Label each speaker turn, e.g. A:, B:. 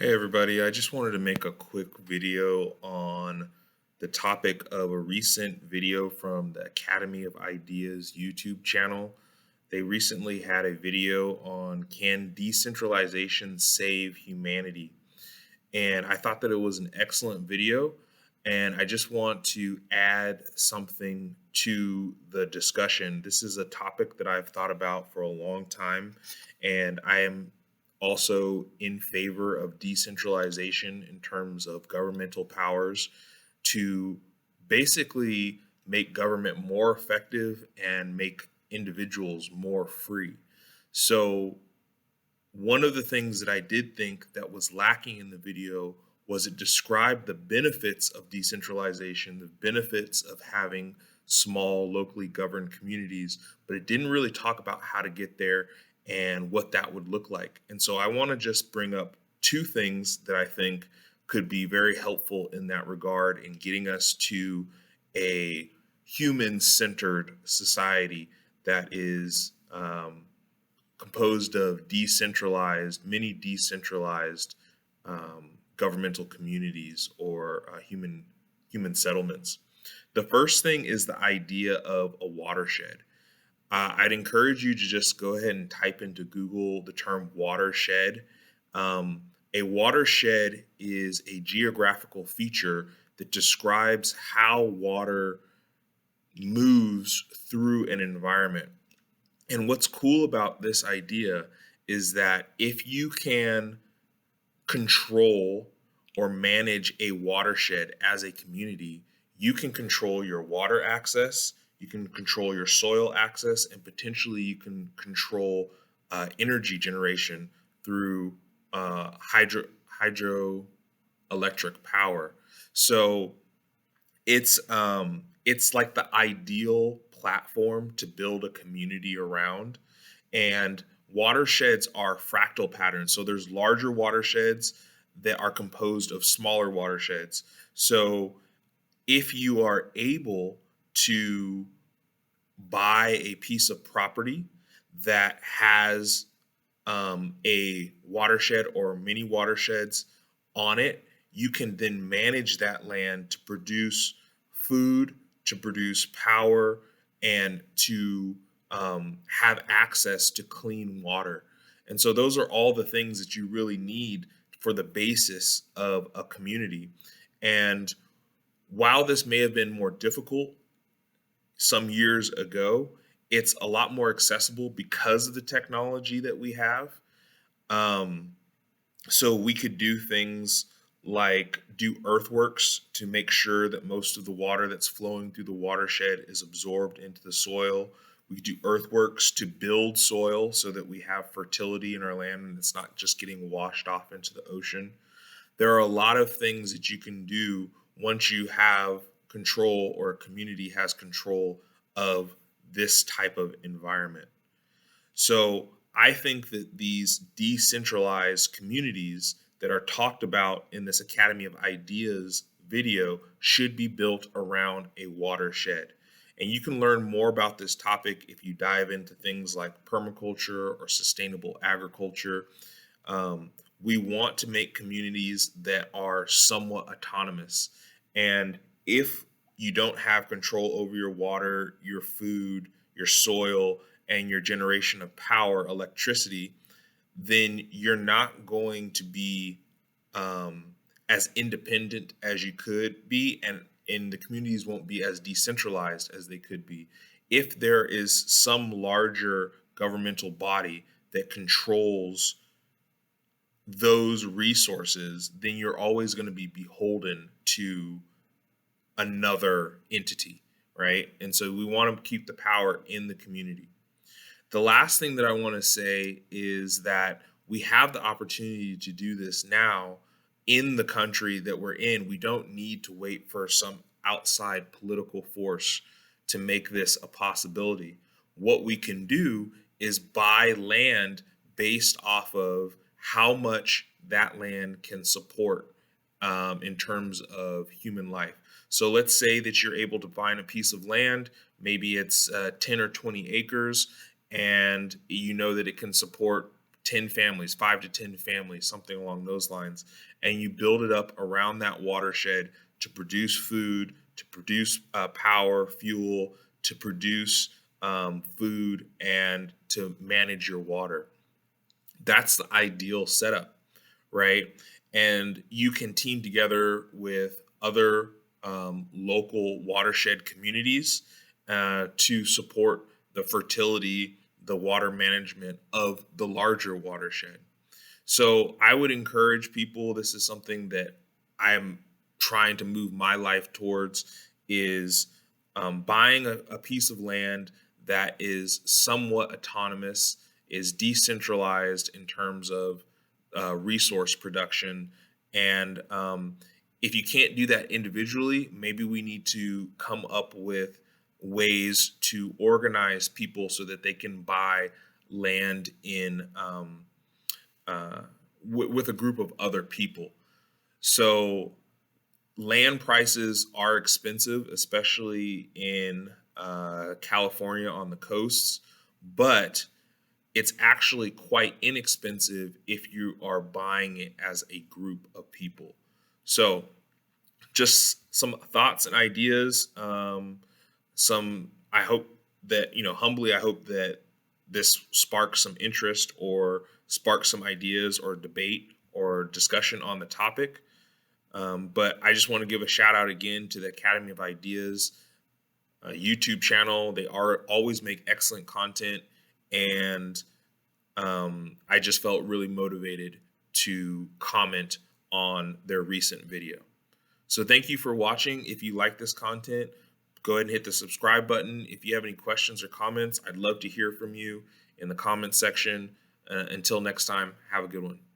A: Hey everybody, I just wanted to make a quick video on the topic of a recent video from the Academy of Ideas YouTube channel. They recently had a video on can decentralization save humanity? And I thought that it was an excellent video. And I just want to add something to the discussion. This is a topic that I've thought about for a long time, and I am also in favor of decentralization in terms of governmental powers to basically make government more effective and make individuals more free. So, one of the things that I did think that was lacking in the video was it described the benefits of decentralization, the benefits of having small, locally governed communities, but it didn't really talk about how to get there and what that would look like. And so I want to just bring up two things that I think could be very helpful in that regard in getting us to a human centered society that is composed of many decentralized governmental communities or human settlements. The first thing is the idea of a watershed. I'd encourage you to just go ahead and type into Google the term watershed. A watershed is a geographical feature that describes how water moves through an environment. And what's cool about this idea is that if you can control or manage a watershed as a community, you can control your water access, you can control your soil access, and potentially you can control energy generation through hydroelectric power. So it's like the ideal platform to build a community around. And watersheds are fractal patterns. So there's larger watersheds that are composed of smaller watersheds. So if you are able to buy a piece of property that has a watershed or many watersheds on it, you can then manage that land to produce food, to produce power, and to have access to clean water. And so those are all the things that you really need for the basis of a community. And while this may have been more difficult some years ago, it's a lot more accessible because of the technology that we have. Um, so we could do things like do earthworks to make sure that most of the water that's flowing through the watershed is absorbed into the soil. We could do earthworks to build soil so that we have fertility in our land and it's not just getting washed off into the ocean. There are a lot of things that you can do once you have control or a community has control of this type of environment. So I think that these decentralized communities that are talked about in this Academy of Ideas video should be built around a watershed. And you can learn more about this topic if you dive into things like permaculture or sustainable agriculture. We want to make communities that are somewhat autonomous. And if you don't have control over your water, your food, your soil, and your generation of power, electricity, then you're not going to be as independent as you could be, and the communities won't be as decentralized as they could be. If there is some larger governmental body that controls those resources, then you're always going to be beholden to another entity, right? And so we want to keep the power in the community. The last thing that I want to say is that we have the opportunity to do this now in the country that we're in. We don't need to wait for some outside political force to make this a possibility. What we can do is buy land based off of how much that land can support in terms of human life. So let's say that you're able to find a piece of land, maybe it's 10 or 20 acres, and you know that it can support 10 families, 5 to 10 families, something along those lines. And you build it up around that watershed to produce food, to produce power, fuel, to produce food, and to manage your water. That's the ideal setup, right? And you can team together with other local watershed communities to support the fertility, the water management of the larger watershed. So I would encourage people, this is something that I am trying to move my life towards, is buying a piece of land that is somewhat autonomous, is decentralized in terms of resource production. And if you can't do that individually, maybe we need to come up with ways to organize people so that they can buy land in uh, with a group of other people. So land prices are expensive, especially in California on the coasts, but it's actually quite inexpensive if you are buying it as a group of people. So, just some thoughts and ideas. I hope that, humbly, I hope that this sparks some interest or sparks some ideas or debate or discussion on the topic. But I just want to give a shout out again to the Academy of Ideas YouTube channel. They are always make excellent content, and I just felt really motivated to comment on their recent video. So thank you for watching. If you like this content, go ahead and hit the subscribe button. If you have any questions or comments, I'd love to hear from you in the comment section. Until next time, have a good one.